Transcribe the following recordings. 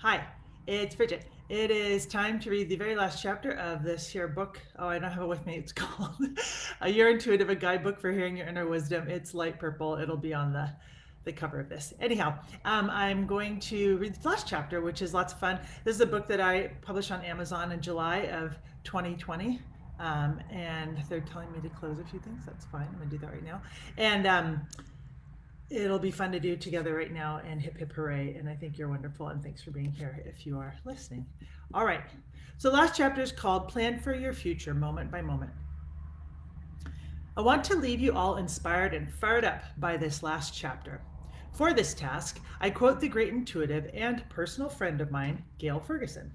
Hi, it's Bridget. It is time to read the very last chapter of this here book. Oh, I don't have it with me. It's called Your Intuitive, a Guidebook for Hearing Your Inner Wisdom. It's light purple. It'll be on the cover of this. Anyhow, I'm going to read the last chapter, which is lots of fun. This is a book that I published on Amazon in July of 2020. And they're telling me to close a few things. That's fine. I'm going to do that right now. And it'll be fun to do together right now, and hip hip hooray. And I think you're wonderful, and thanks for being here if you are listening. All right, so last chapter is called Plan for Your Future Moment by Moment. I want to leave you all inspired and fired up by this last chapter. For this task, I quote the great intuitive and personal friend of mine, Gail Ferguson.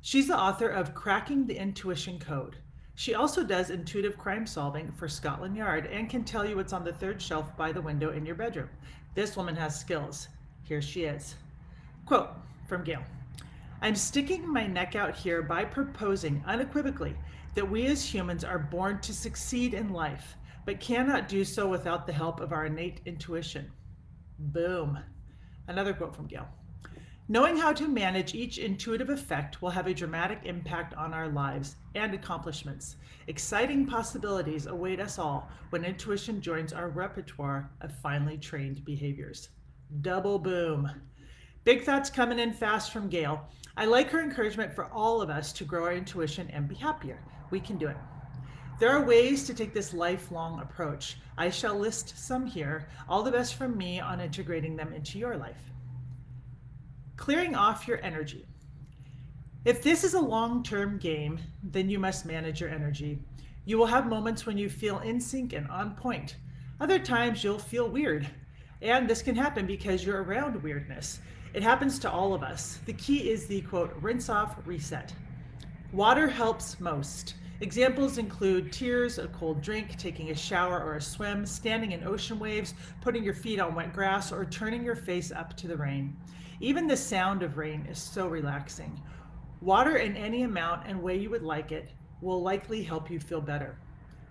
She's the author of Cracking the Intuition Code. She also does intuitive crime solving for Scotland Yard and can tell you what's on the third shelf by the window in your bedroom. This woman has skills. Here she is. Quote from Gail. I'm sticking my neck out here by proposing unequivocally that we as humans are born to succeed in life, but cannot do so without the help of our innate intuition. Boom. Another quote from Gail. Knowing how to manage each intuitive effect will have a dramatic impact on our lives and accomplishments. Exciting possibilities await us all when intuition joins our repertoire of finely trained behaviors. Double boom. Big thoughts coming in fast from Gail. I like her encouragement for all of us to grow our intuition and be happier. We can do it. There are ways to take this lifelong approach. I shall list some here. All the best from me on integrating them into your life. Clearing off your energy. If this is a long-term game, then you must manage your energy. You will have moments when you feel in sync and on point. Other times you'll feel weird. And this can happen because you're around weirdness. It happens to all of us. The key is the quote, rinse off, reset. Water helps most. Examples include tears, a cold drink, taking a shower or a swim, standing in ocean waves, putting your feet on wet grass, or turning your face up to the rain. Even the sound of rain is so relaxing. Water in any amount and way you would like it will likely help you feel better.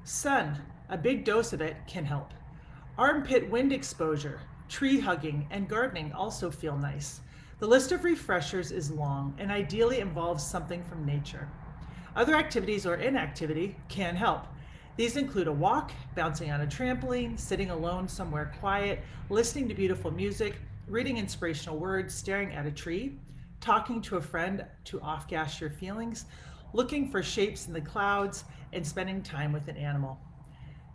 Sun, a big dose of it can help. Armpit wind exposure, tree hugging, and gardening also feel nice. The list of refreshers is long and ideally involves something from nature. Other activities or inactivity can help. These include a walk, bouncing on a trampoline, sitting alone somewhere quiet, listening to beautiful music, reading inspirational words, staring at a tree, talking to a friend to off-gas your feelings, looking for shapes in the clouds, and spending time with an animal.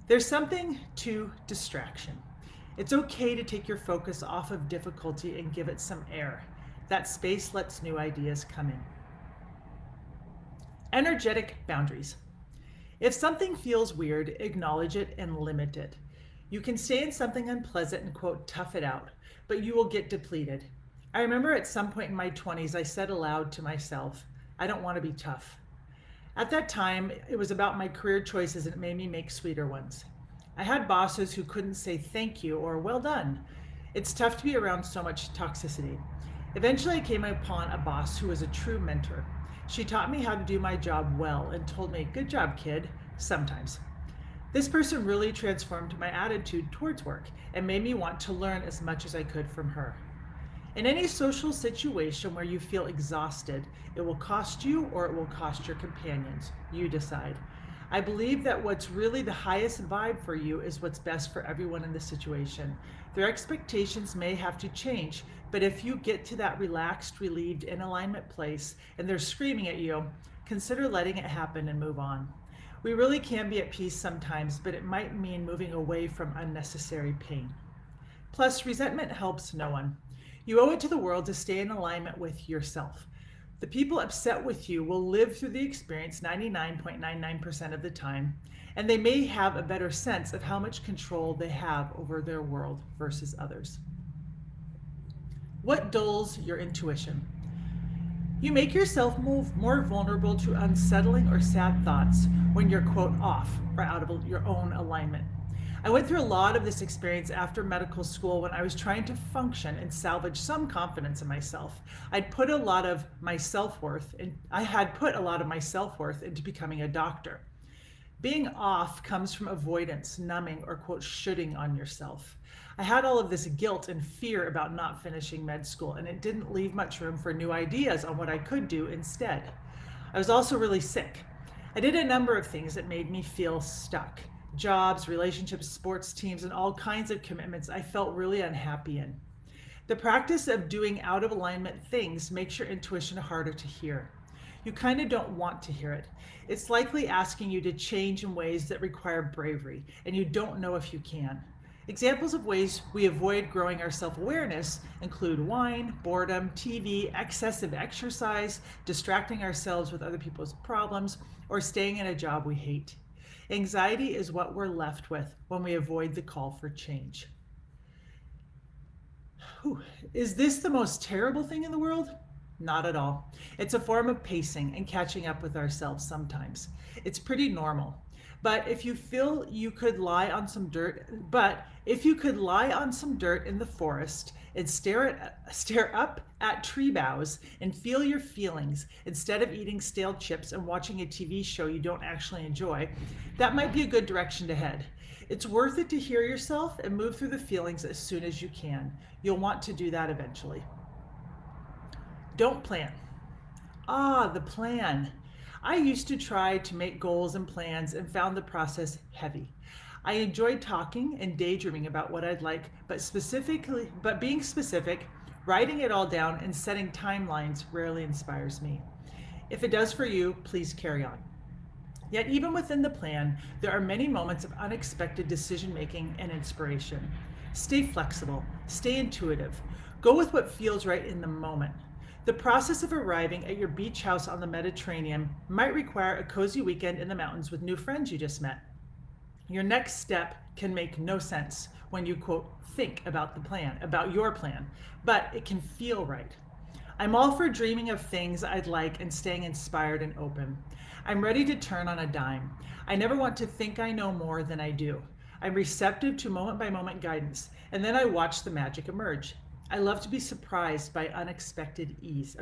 There's something to distraction. It's okay to take your focus off of difficulty and give it some air. That space lets new ideas come in. Energetic boundaries. If something feels weird, acknowledge it and limit it. You can stay in something unpleasant and quote, tough it out, but you will get depleted. I remember at some point in my 20s, I said aloud to myself, I don't want to be tough. At that time, it was about my career choices and it made me make sweeter ones. I had bosses who couldn't say thank you or well done. It's tough to be around so much toxicity. Eventually, I came upon a boss who was a true mentor. She taught me how to do my job well and told me, good job, kid, sometimes. This person really transformed my attitude towards work and made me want to learn as much as I could from her. In any social situation where you feel exhausted, it will cost you or it will cost your companions. You decide. I believe that what's really the highest vibe for you is what's best for everyone in the situation. Their expectations may have to change, but if you get to that relaxed, relieved, in alignment place and they're screaming at you, consider letting it happen and move on. We really can be at peace sometimes, but it might mean moving away from unnecessary pain. Plus, resentment helps no one. You owe it to the world to stay in alignment with yourself. The people upset with you will live through the experience 99.99% of the time, and they may have a better sense of how much control they have over their world versus others. What dulls your intuition? You make yourself more vulnerable to unsettling or sad thoughts when you're, quote, off or out of your own alignment. I went through a lot of this experience after medical school when I was trying to function and salvage some confidence in myself. I had put a lot of my self-worth into becoming a doctor. Being off comes from avoidance, numbing, or quote, shooting on yourself. I had all of this guilt and fear about not finishing med school, and it didn't leave much room for new ideas on what I could do instead. I was also really sick. I did a number of things that made me feel stuck: jobs, relationships, sports teams, and all kinds of commitments I felt really unhappy in. The practice of doing out of alignment things makes your intuition harder to hear. You kind of don't want to hear it. It's likely asking you to change in ways that require bravery, and you don't know if you can. Examples of ways we avoid growing our self awareness include wine, boredom, TV, excessive exercise, distracting ourselves with other people's problems, or staying in a job we hate. Anxiety is what we're left with when we avoid the call for change. Whew. Is this the most terrible thing in the world? Not at all. It's a form of pacing and catching up with ourselves sometimes. It's pretty normal. But if you feel you could lie on some dirt, but if you could lie on some dirt in the forest and stare up at tree boughs and feel your feelings instead of eating stale chips and watching a TV show you don't actually enjoy, that might be a good direction to head. It's worth it to hear yourself and move through the feelings as soon as you can. You'll want to do that eventually. Don't plan. The plan. I used to try to make goals and plans and found the process heavy. I enjoyed talking and daydreaming about what I'd like, but being specific, writing it all down and setting timelines rarely inspires me. If it does for you, please carry on. Yet even within the plan, there are many moments of unexpected decision making and inspiration. Stay flexible, stay intuitive, go with what feels right in the moment. The process of arriving at your beach house on the Mediterranean might require a cozy weekend in the mountains with new friends you just met. Your next step can make no sense when you, quote, think about the plan, about your plan, but it can feel right. I'm all for dreaming of things I'd like and staying inspired and open. I'm ready to turn on a dime. I never want to think I know more than I do. I'm receptive to moment by moment guidance, and then I watch the magic emerge. I love to be surprised by unpredicted ease.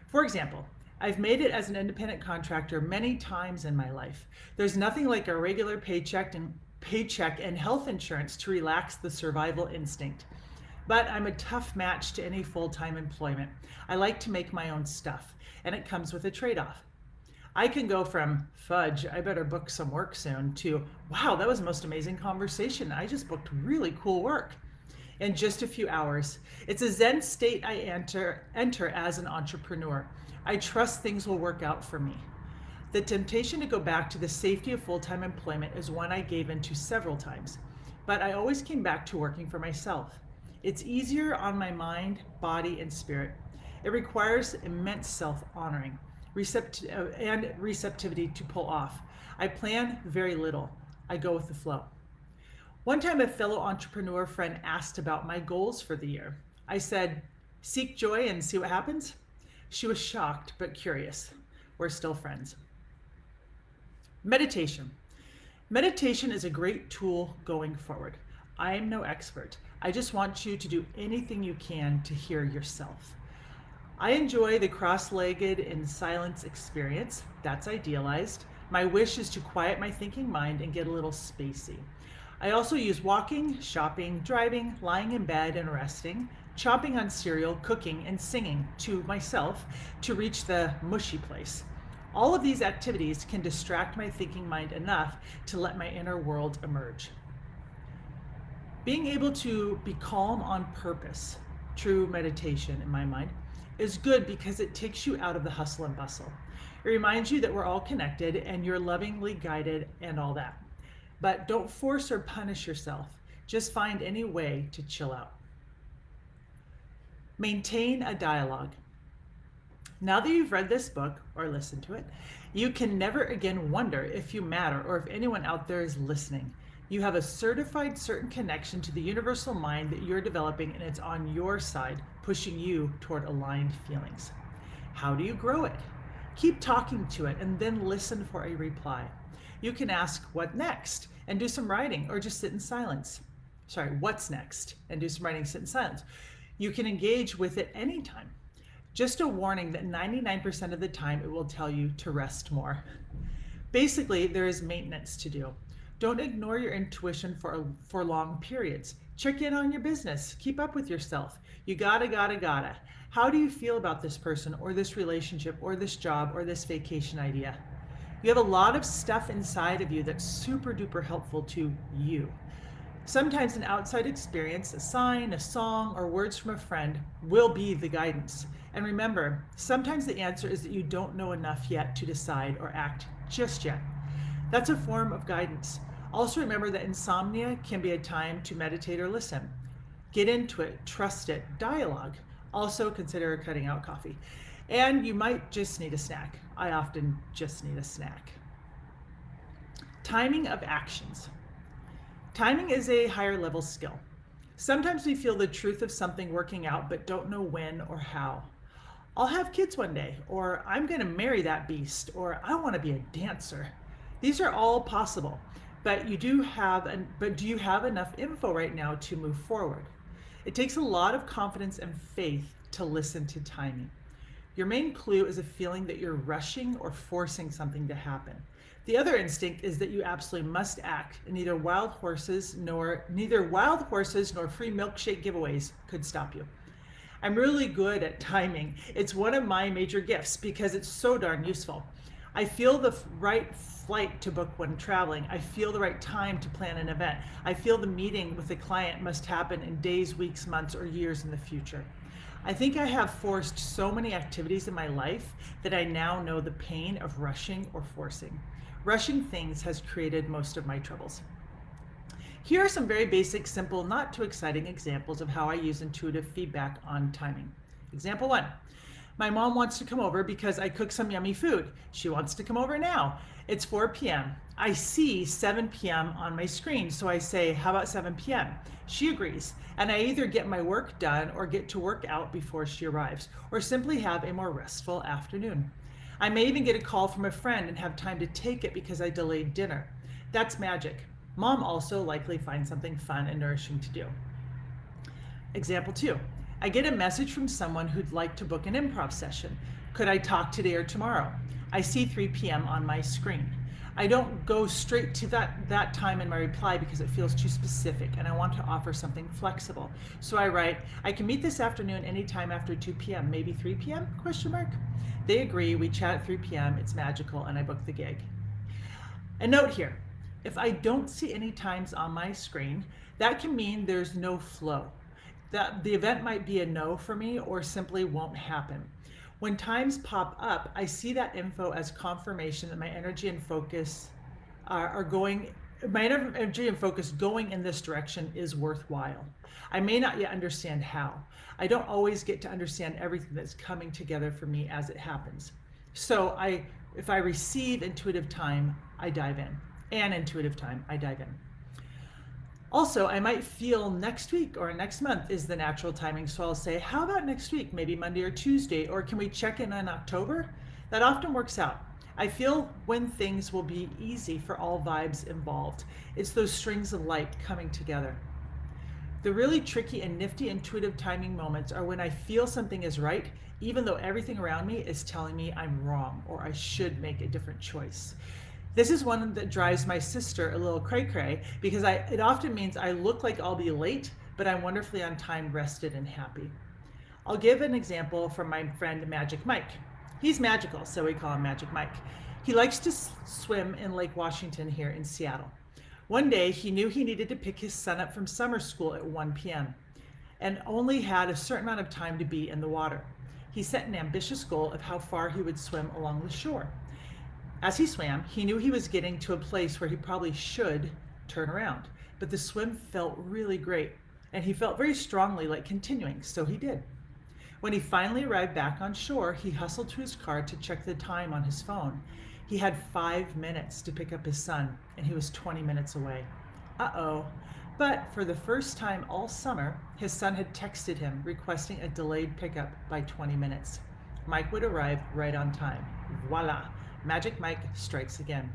For example, I've made it as an independent contractor many times in my life. There's nothing like a regular paycheck and health insurance to relax the survival instinct. But I'm a tough match to any full-time employment. I like to make my own stuff, and it comes with a trade-off. I can go from, fudge, I better book some work soon, to, wow, that was the most amazing conversation. I just booked really cool work in just a few hours. It's a Zen state I enter as an entrepreneur. I trust things will work out for me. The temptation to go back to the safety of full-time employment is one I gave into several times, but I always came back to working for myself. It's easier on my mind, body, and spirit. It requires immense self-honoring and receptivity to pull off. I plan very little. I go with the flow. One time a fellow entrepreneur friend asked about my goals for the year. I said, seek joy and see what happens. She was shocked but curious. We're still friends. Meditation. Meditation is a great tool going forward. I am no expert. I just want you to do anything you can to hear yourself. I enjoy the cross-legged in silence experience. That's idealized. My wish is to quiet my thinking mind and get a little spacey. I also use walking, shopping, driving, lying in bed and resting, chopping on cereal, cooking, and singing to myself to reach the mushy place. All of these activities can distract my thinking mind enough to let my inner world emerge. Being able to be calm on purpose, true meditation in my mind, is good because it takes you out of the hustle and bustle. It reminds you that we're all connected and you're lovingly guided and all that. But don't force or punish yourself. Just find any way to chill out. Maintain a dialogue. Now that you've read this book or listened to it, you can never again wonder if you matter or if anyone out there is listening. You have a certified certain connection to the universal mind that you're developing, and it's on your side, pushing you toward aligned feelings. How do you grow it? Keep talking to it and then listen for a reply. You can ask, what next? And do some writing or just sit in silence. What's next? And do some writing, sit in silence. You can engage with it anytime. Just a warning that 99% of the time it will tell you to rest more. Basically, there is maintenance to do. Don't ignore your intuition for long periods. Check in on your business. Keep up with yourself. You gotta. How do you feel about this person or this relationship or this job or this vacation idea? You have a lot of stuff inside of you that's super duper helpful to you. Sometimes an outside experience, a sign, a song, or words from a friend will be the guidance. And remember, sometimes the answer is that you don't know enough yet to decide or act just yet. That's a form of guidance. Also remember that insomnia can be a time to meditate or listen. Get into it, trust it, dialogue. Also consider cutting out coffee. And you might just need a snack. I often just need a snack. Timing of actions. Timing is a higher level skill. Sometimes we feel the truth of something working out but don't know when or how. I'll have kids one day, or I'm going to marry that beast, or I want to be a dancer. These are all possible, but do you have enough info right now to move forward? It takes a lot of confidence and faith to listen to timing. Your main clue is a feeling that you're rushing or forcing something to happen. The other instinct is that you absolutely must act, and neither wild horses nor free milkshake giveaways could stop you. I'm really good at timing. It's one of my major gifts because it's so darn useful. I feel the right flight to book when traveling. I feel the right time to plan an event. I feel the meeting with a client must happen in days, weeks, months, or years in the future. I think I have forced so many activities in my life that I now know the pain of rushing or forcing. Rushing things has created most of my troubles. Here are some very basic, simple, not too exciting examples of how I use intuitive feedback on timing. Example 1. My mom wants to come over because I cook some yummy food. She wants to come over now. It's 4 p.m. I see 7 p.m. on my screen, so I say, how about 7 p.m.? She agrees, and I either get my work done or get to work out before she arrives, or simply have a more restful afternoon. I may even get a call from a friend and have time to take it because I delayed dinner. That's magic. Mom also likely finds something fun and nourishing to do. Example 2. I get a message from someone who'd like to book an improv session. Could I talk today or tomorrow? I see 3 p.m. on my screen. I don't go straight to that time in my reply because it feels too specific and I want to offer something flexible. So I write, I can meet this afternoon anytime after 2 p.m., maybe 3 p.m.? ? They agree, we chat at 3 p.m., it's magical, and I book the gig. A note here, if I don't see any times on my screen, that can mean there's no flow. That the event might be a no for me or simply won't happen. When times pop up, I see that info as confirmation that my energy and focus going in this direction is worthwhile. I may not yet understand how. I don't always get to understand everything that's coming together for me as it happens. So if I receive intuitive time, I dive in. And intuitive time, I dive in. Also, I might feel next week or next month is the natural timing, so I'll say, how about next week, maybe Monday or Tuesday, or can we check in October? That often works out. I feel when things will be easy for all vibes involved. It's those strings of light coming together. The really tricky and nifty intuitive timing moments are when I feel something is right, even though everything around me is telling me I'm wrong or I should make a different choice. This is one that drives my sister a little cray-cray because it often means I look like I'll be late, but I'm wonderfully on time, rested, and happy. I'll give an example from my friend Magic Mike. He's magical, so we call him Magic Mike. He likes to swim in Lake Washington here in Seattle. One day, he knew he needed to pick his son up from summer school at 1 p.m. and only had a certain amount of time to be in the water. He set an ambitious goal of how far he would swim along the shore. As he swam, he knew he was getting to a place where he probably should turn around, but the swim felt really great, and he felt very strongly like continuing, so he did. When he finally arrived back on shore, he hustled to his car to check the time on his phone. He had 5 minutes to pick up his son, and he was 20 minutes away. Uh-oh. But for the first time all summer, his son had texted him requesting a delayed pickup by 20 minutes. Mike would arrive right on time. Voila. Magic Mike strikes again.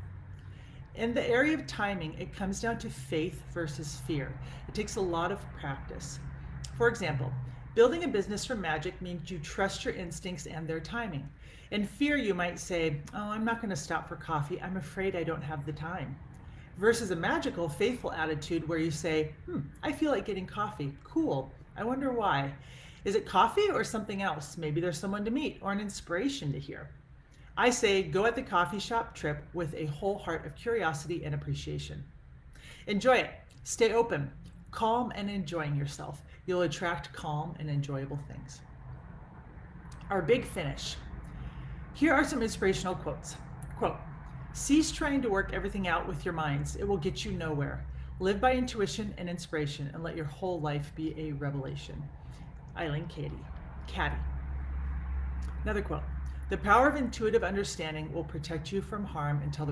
In the area of timing, it comes down to faith versus fear. It takes a lot of practice. For example, building a business from magic means you trust your instincts and their timing. In fear, you might say, oh, I'm not going to stop for coffee. I'm afraid I don't have the time. versus a magical, faithful attitude where you say, I feel like getting coffee. Cool. I wonder why. Is it coffee or something else? Maybe there's someone to meet or an inspiration to hear. I say go at the coffee shop trip with a whole heart of curiosity and appreciation. Enjoy it. Stay open, calm, and enjoying yourself. You'll attract calm and enjoyable things. Our big finish. Here are some inspirational quotes. Quote, cease trying to work everything out with your minds. It will get you nowhere. Live by intuition and inspiration and let your whole life be a revelation. Eileen Caddy. Another quote. The power of intuitive understanding will protect you from harm until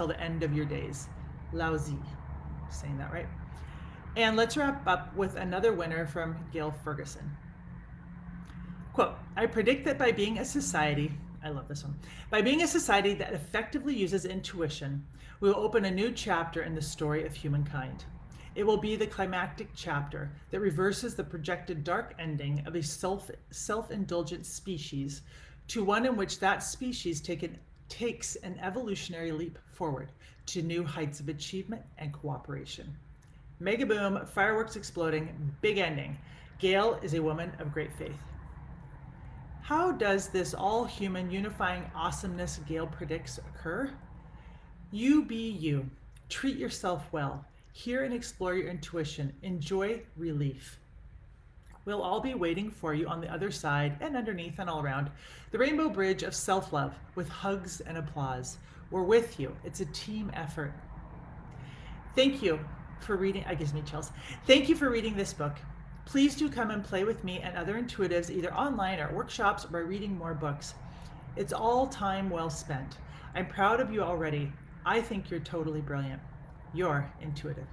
the end of your days. Lao Tzu. Saying that right. And let's wrap up with another winner from Gail Ferguson. Quote, I predict that by being a society, I love this one, by being a society that effectively uses intuition, we will open a new chapter in the story of humankind. It will be the climactic chapter that reverses the projected dark ending of a self-indulgent species to one in which that species takes an evolutionary leap forward to new heights of achievement and cooperation. Mega boom, fireworks exploding, big ending. Gail is a woman of great faith. How does this all-human unifying awesomeness Gail predicts occur? You be you. Treat yourself well. Hear and explore your intuition. Enjoy relief. We'll all be waiting for you on the other side and underneath and all around the rainbow bridge of self-love with hugs and applause. We're with you. It's a team effort. Thank you for reading. It gives me chills. Thank you for reading this book. Please do come and play with me and other intuitives either online or at workshops or by reading more books. It's all time well spent. I'm proud of you already. I think you're totally brilliant. You're intuitive.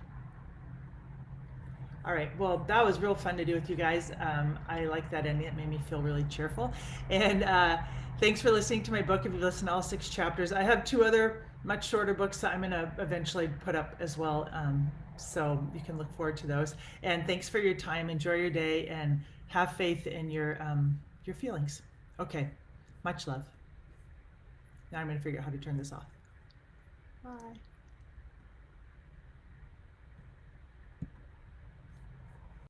All right, well, that was real fun to do with you guys. I like that ending. It made me feel really cheerful. And thanks for listening to my book. If you've listened to all 6 chapters, I have 2 other much shorter books that I'm going to eventually put up as well. So you can look forward to those. And thanks for your time. Enjoy your day and have faith in your feelings. Okay, much love. Now I'm going to figure out how to turn this off. Bye.